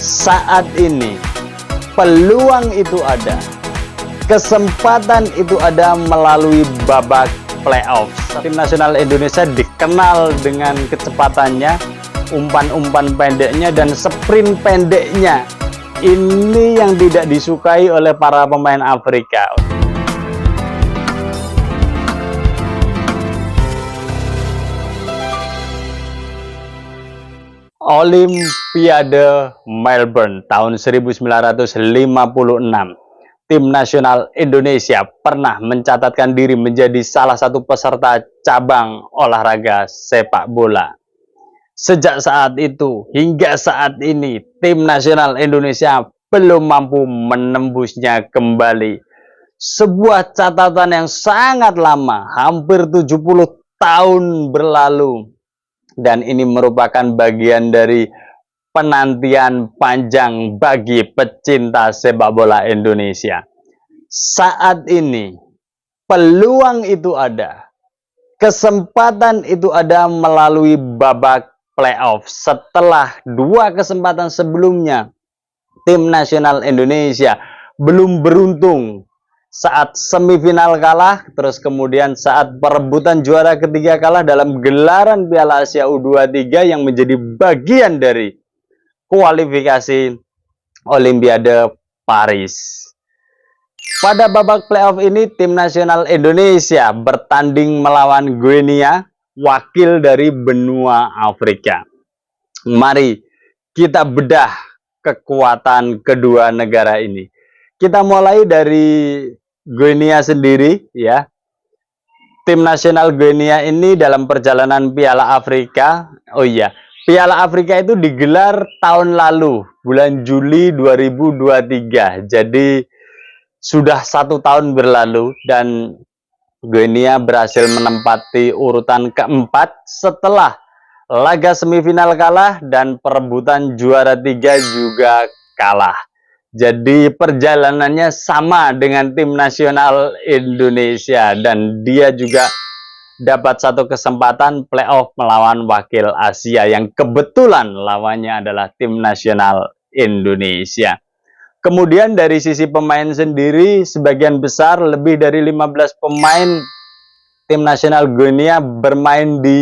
Saat ini peluang itu ada, kesempatan itu ada melalui babak playoff. Tim nasional Indonesia dikenal dengan kecepatannya, umpan-umpan pendeknya, dan sprint pendeknya. Ini yang tidak disukai oleh para pemain Afrika. Olimpiade Melbourne tahun 1956, tim nasional Indonesia pernah mencatatkan diri menjadi salah satu peserta cabang olahraga sepak bola. Sejak saat itu hingga saat ini, tim nasional Indonesia belum mampu menembusnya kembali. Sebuah catatan yang sangat lama, hampir 70 tahun berlalu. Dan ini merupakan bagian dari penantian panjang bagi pecinta sepak bola Indonesia. Saat ini peluang itu ada, kesempatan itu ada melalui babak playoff. Setelah dua kesempatan sebelumnya, tim nasional Indonesia belum beruntung. Saat semifinal kalah, terus kemudian saat perebutan juara ketiga kalah dalam gelaran Piala Asia U23 yang menjadi bagian dari kualifikasi Olimpiade Paris. Pada babak playoff ini, tim nasional Indonesia bertanding melawan Guinea, wakil dari benua Afrika. Mari kita bedah kekuatan kedua negara ini. Kita mulai dari Guinea sendiri, ya. Tim nasional Guinea ini dalam perjalanan Piala Afrika, Piala Afrika itu digelar tahun lalu, bulan Juli 2023. Jadi sudah 1 tahun berlalu dan Guinea berhasil menempati urutan keempat setelah laga semifinal kalah dan perebutan juara 3 juga kalah. Jadi perjalanannya sama dengan tim nasional Indonesia dan dia juga dapat satu kesempatan playoff melawan wakil Asia yang kebetulan lawannya adalah tim nasional Indonesia. Kemudian dari sisi pemain sendiri, sebagian besar lebih dari 15 pemain tim nasional Guinea bermain di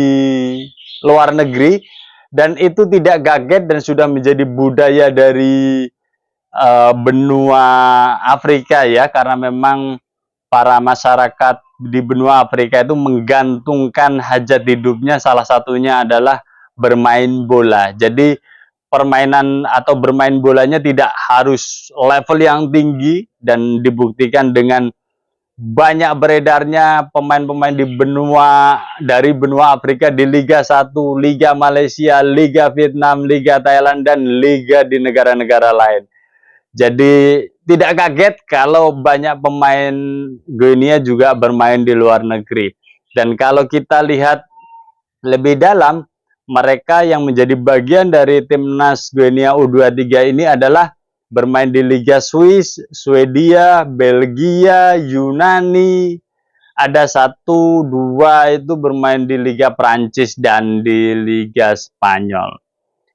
luar negeri dan itu tidak kaget dan sudah menjadi budaya dari benua Afrika, ya, karena memang para masyarakat di benua Afrika itu menggantungkan hajat hidupnya, salah satunya adalah bermain bola. Jadi permainan atau bermain bolanya tidak harus level yang tinggi dan dibuktikan dengan banyak beredarnya pemain-pemain dari benua Afrika di Liga 1, Liga Malaysia, Liga Vietnam, Liga Thailand, dan Liga di negara-negara lain. Jadi tidak kaget kalau banyak pemain Guinea juga bermain di luar negeri. Dan kalau kita lihat lebih dalam, mereka yang menjadi bagian dari timnas Guinea U23 ini adalah bermain di Liga Swiss, Swedia, Belgia, Yunani. Ada 1, 2 itu bermain di Liga Prancis dan di Liga Spanyol.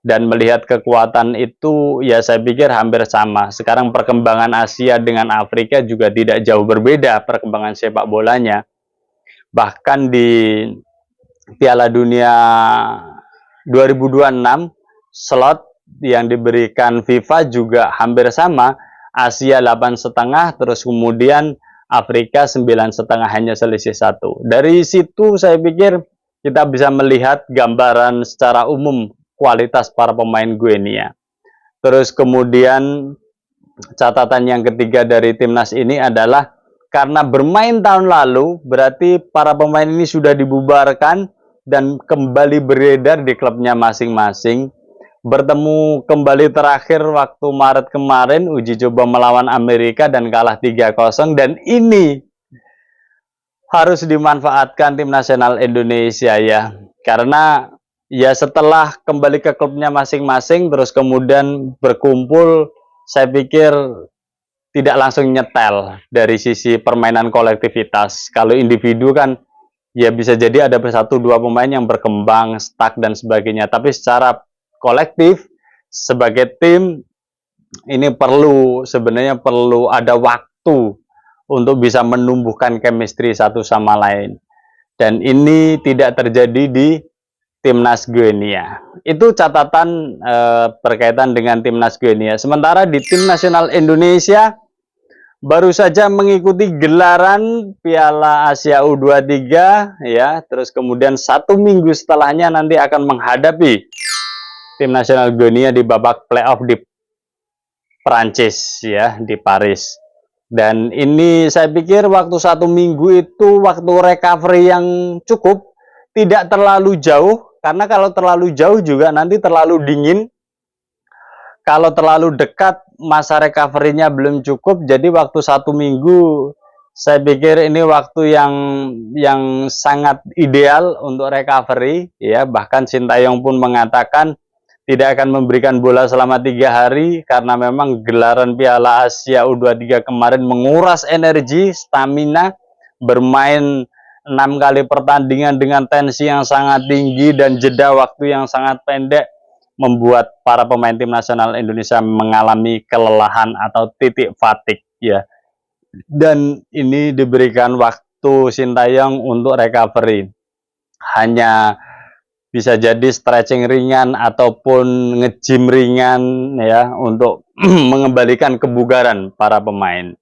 Dan melihat kekuatan itu, ya saya pikir hampir sama. Sekarang perkembangan Asia dengan Afrika juga tidak jauh berbeda perkembangan sepak bolanya. Bahkan di Piala Dunia 2026, slot yang diberikan FIFA juga hampir sama. Asia 8,5, terus kemudian Afrika 9,5, hanya selisih 1. Dari situ saya pikir kita bisa melihat gambaran secara umum kualitas para pemain Guinea. Terus kemudian catatan yang ketiga dari timnas ini adalah karena bermain tahun lalu, berarti para pemain ini sudah dibubarkan dan kembali beredar di klubnya masing-masing. Bertemu kembali terakhir waktu Maret kemarin, uji coba melawan Amerika dan kalah 3-0, dan ini harus dimanfaatkan tim nasional Indonesia, ya. Karena ya setelah kembali ke klubnya masing-masing terus kemudian berkumpul, saya pikir tidak langsung nyetel dari sisi permainan kolektivitas. Kalau individu kan ya bisa jadi ada 1-2 pemain yang berkembang, stuck dan sebagainya. Tapi secara kolektif sebagai tim ini sebenarnya perlu ada waktu untuk bisa menumbuhkan chemistry satu sama lain. Dan ini tidak terjadi di Timnas Guinea. Itu catatan berkaitan dengan Timnas Guinea. Sementara di Tim Nasional Indonesia baru saja mengikuti gelaran Piala Asia U23 ya, terus kemudian 1 minggu setelahnya nanti akan menghadapi Tim Nasional Guinea di babak playoff di Prancis ya, di Paris. Dan ini saya pikir waktu 1 minggu itu waktu recovery yang cukup, tidak terlalu jauh, karena kalau terlalu jauh juga nanti terlalu dingin. Kalau terlalu dekat masa recovery-nya belum cukup, jadi waktu 1 minggu saya pikir ini waktu yang sangat ideal untuk recovery ya. Bahkan Sintayong pun mengatakan tidak akan memberikan bola selama 3 hari karena memang gelaran Piala Asia U23 kemarin menguras energi, stamina, bermain 6 kali pertandingan dengan tensi yang sangat tinggi dan jeda waktu yang sangat pendek, membuat para pemain tim nasional Indonesia mengalami kelelahan atau titik fatigue ya. Dan ini diberikan waktu Sintayong untuk recovery. Hanya bisa jadi stretching ringan ataupun nge-gym ringan ya untuk mengembalikan kebugaran para pemain.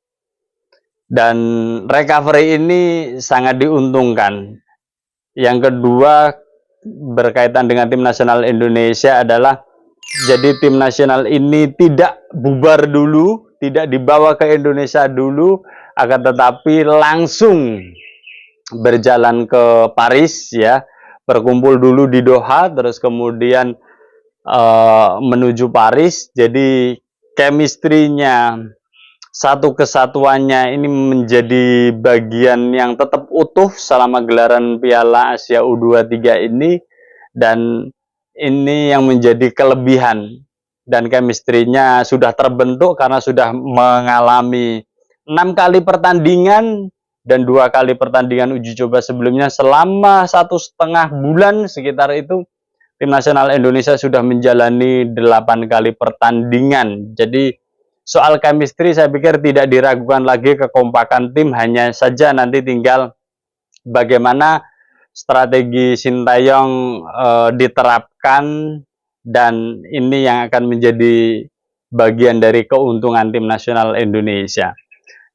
Dan recovery ini sangat diuntungkan. Yang kedua, berkaitan dengan tim nasional Indonesia adalah jadi tim nasional ini tidak bubar dulu, tidak dibawa ke Indonesia dulu, akan tetapi langsung berjalan ke Paris ya, berkumpul dulu di Doha, terus kemudian menuju Paris. Jadi chemistry-nya, satu kesatuannya ini menjadi bagian yang tetap utuh selama gelaran Piala Asia U23 ini, dan ini yang menjadi kelebihan. Dan chemistry-nya sudah terbentuk karena sudah mengalami 6 kali pertandingan dan 2 kali pertandingan uji coba sebelumnya. Selama 1,5 bulan sekitar itu, tim nasional Indonesia sudah menjalani 8 kali pertandingan. Jadi soal chemistry saya pikir tidak diragukan lagi kekompakan tim, hanya saja nanti tinggal bagaimana strategi Sintayong diterapkan, dan ini yang akan menjadi bagian dari keuntungan tim nasional Indonesia.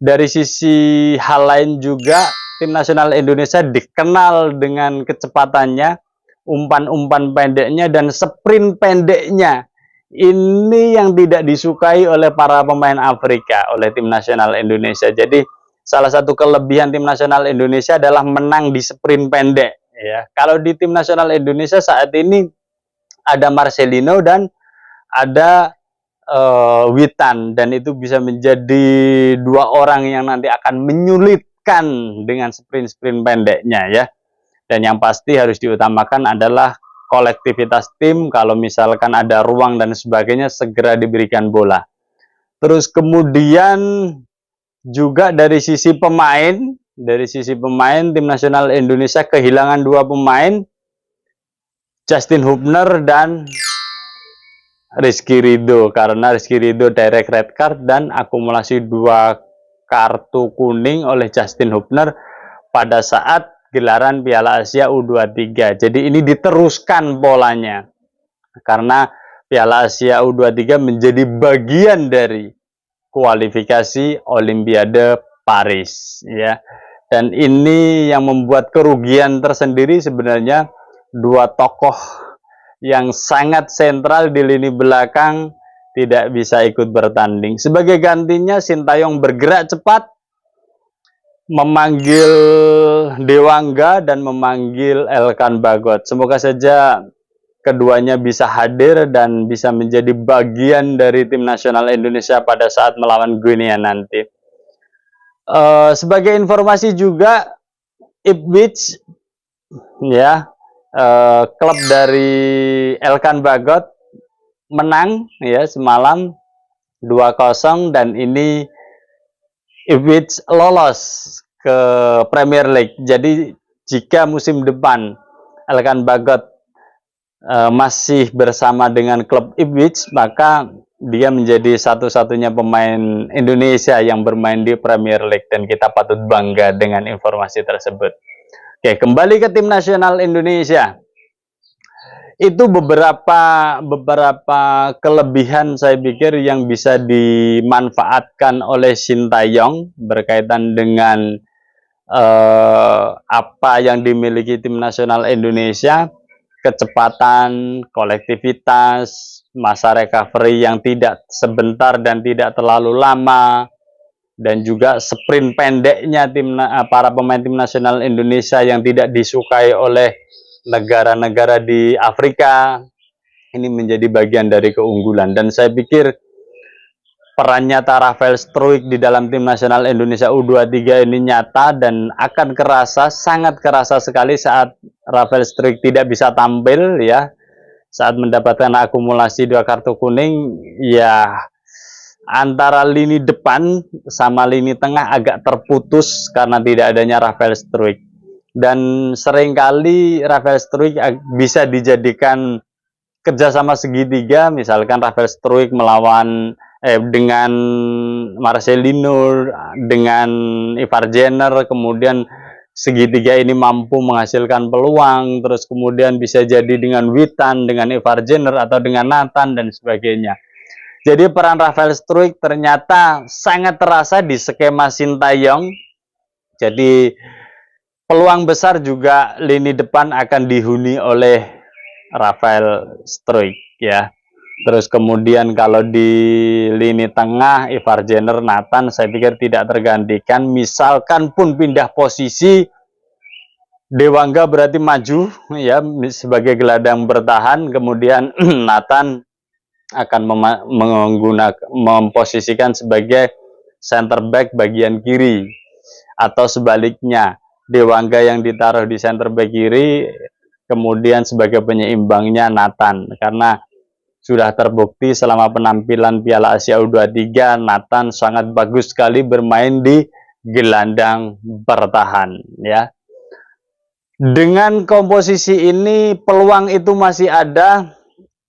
Dari sisi hal lain juga, tim nasional Indonesia dikenal dengan kecepatannya, umpan-umpan pendeknya, dan sprint pendeknya. Ini yang tidak disukai oleh para pemain Afrika, oleh tim nasional Indonesia. Jadi salah satu kelebihan tim nasional Indonesia adalah menang di sprint pendek ya. Kalau di tim nasional Indonesia saat ini ada Marcelino dan ada Witan, dan itu bisa menjadi 2 orang yang nanti akan menyulitkan dengan sprint-sprint pendeknya ya. Dan yang pasti harus diutamakan adalah kolektivitas tim. Kalau misalkan ada ruang dan sebagainya, segera diberikan bola. Terus kemudian juga dari sisi pemain tim nasional Indonesia kehilangan 2 pemain, Justin Hubner dan Rizky Ridho, karena Rizky Ridho direct red card dan akumulasi 2 kartu kuning oleh Justin Hubner pada saat gelaran Piala Asia U23. Jadi ini diteruskan polanya karena Piala Asia U23 menjadi bagian dari kualifikasi Olimpiade Paris ya. Dan ini yang membuat kerugian tersendiri sebenarnya, 2 tokoh yang sangat sentral di lini belakang tidak bisa ikut bertanding. Sebagai gantinya, Sintayong bergerak cepat, memanggil Dewangga dan memanggil Elkan Bagot. Semoga saja keduanya bisa hadir dan bisa menjadi bagian dari tim nasional Indonesia pada saat melawan Guinea nanti. Sebagai informasi juga, Ipswich ya, klub dari Elkan Bagot menang ya semalam 2-0, dan ini Ipswich lolos ke Premier League. Jadi jika musim depan Elkan Bagot masih bersama dengan klub Ipswich, maka dia menjadi satu-satunya pemain Indonesia yang bermain di Premier League dan kita patut bangga dengan informasi tersebut. Oke, kembali ke tim nasional Indonesia. Itu beberapa kelebihan saya pikir yang bisa dimanfaatkan oleh Sintayong berkaitan dengan apa yang dimiliki tim nasional Indonesia, kecepatan, kolektivitas, masa recovery yang tidak sebentar dan tidak terlalu lama, dan juga sprint pendeknya para pemain tim nasional Indonesia yang tidak disukai oleh negara-negara di Afrika. Ini menjadi bagian dari keunggulan, dan saya pikir peran nyata Rafael Struijk di dalam tim nasional Indonesia U23 ini nyata dan akan kerasa, sangat kerasa sekali saat Rafael Struijk tidak bisa tampil, ya, saat mendapatkan akumulasi 2 kartu kuning. Ya, antara lini depan sama lini tengah agak terputus karena tidak adanya Rafael Struijk, dan seringkali Rafael Struijk bisa dijadikan kerjasama segitiga, misalkan Rafael Struijk melawan dengan Marcelino, dengan Ivar Jenner, kemudian segitiga ini mampu menghasilkan peluang, terus kemudian bisa jadi dengan Witan, dengan Ivar Jenner, atau dengan Nathan dan sebagainya. Jadi peran Rafael Struijk ternyata sangat terasa di skema Sintayong. Jadi peluang besar juga lini depan akan dihuni oleh Rafael Struijk, ya. Terus kemudian kalau di lini tengah Ivar Jenner, Nathan, saya pikir tidak tergantikan. Misalkan pun pindah posisi, Dewangga berarti maju, ya, sebagai gelandang bertahan, kemudian Nathan akan memposisikan sebagai center back bagian kiri, atau sebaliknya, Dewangga yang ditaruh di center back kiri, kemudian sebagai penyeimbangnya Nathan. Karena sudah terbukti selama penampilan Piala Asia U23, Nathan sangat bagus sekali bermain di gelandang bertahan, ya. Dengan komposisi ini peluang itu masih ada,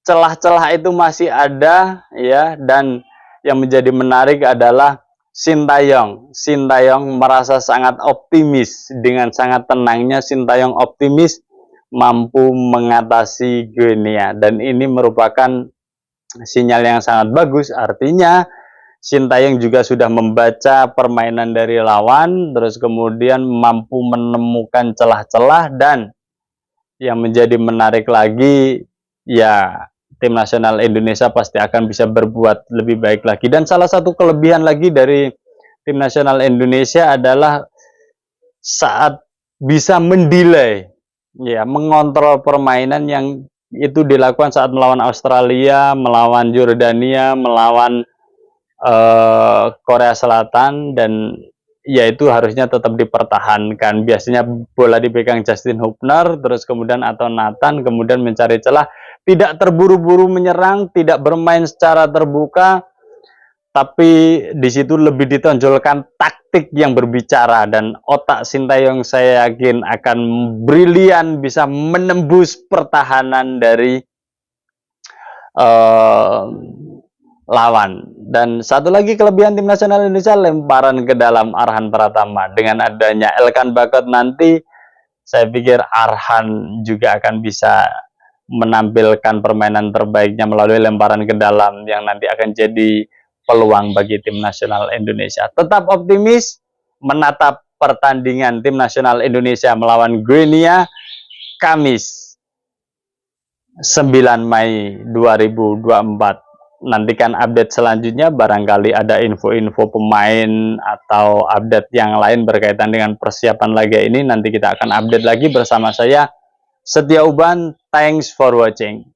celah-celah itu masih ada, ya, dan yang menjadi menarik adalah Sintayong merasa sangat optimis. Dengan sangat tenangnya Sintayong optimis mampu mengatasi Guinea, dan ini merupakan sinyal yang sangat bagus. Artinya Sintayong juga sudah membaca permainan dari lawan, terus kemudian mampu menemukan celah-celah, dan yang menjadi menarik lagi, ya, tim nasional Indonesia pasti akan bisa berbuat lebih baik lagi. Dan salah satu kelebihan lagi dari tim nasional Indonesia adalah saat bisa mendelay, ya, mengontrol permainan yang itu dilakukan saat melawan Australia, melawan Jordania, melawan Korea Selatan, dan ya itu harusnya tetap dipertahankan. Biasanya bola dipegang Justin Hubner, terus kemudian atau Nathan, kemudian mencari celah, tidak terburu-buru menyerang, tidak bermain secara terbuka, tapi di situ lebih ditonjolkan taktik yang berbicara, dan otak Sintayong saya yakin akan brilian bisa menembus pertahanan dari lawan. Dan satu lagi kelebihan tim nasional Indonesia, lemparan ke dalam Arhan Pratama. Dengan adanya Elkan Bagot nanti, saya pikir Arhan juga akan bisa menampilkan permainan terbaiknya melalui lemparan ke dalam yang nanti akan jadi peluang bagi tim nasional Indonesia. Tetap optimis menatap pertandingan tim nasional Indonesia melawan Guinea Kamis 9 Mei 2024. Nantikan update selanjutnya, barangkali ada info-info pemain atau update yang lain berkaitan dengan persiapan laga ini. Nanti kita akan update lagi bersama saya, Setia Uban. Thanks for watching.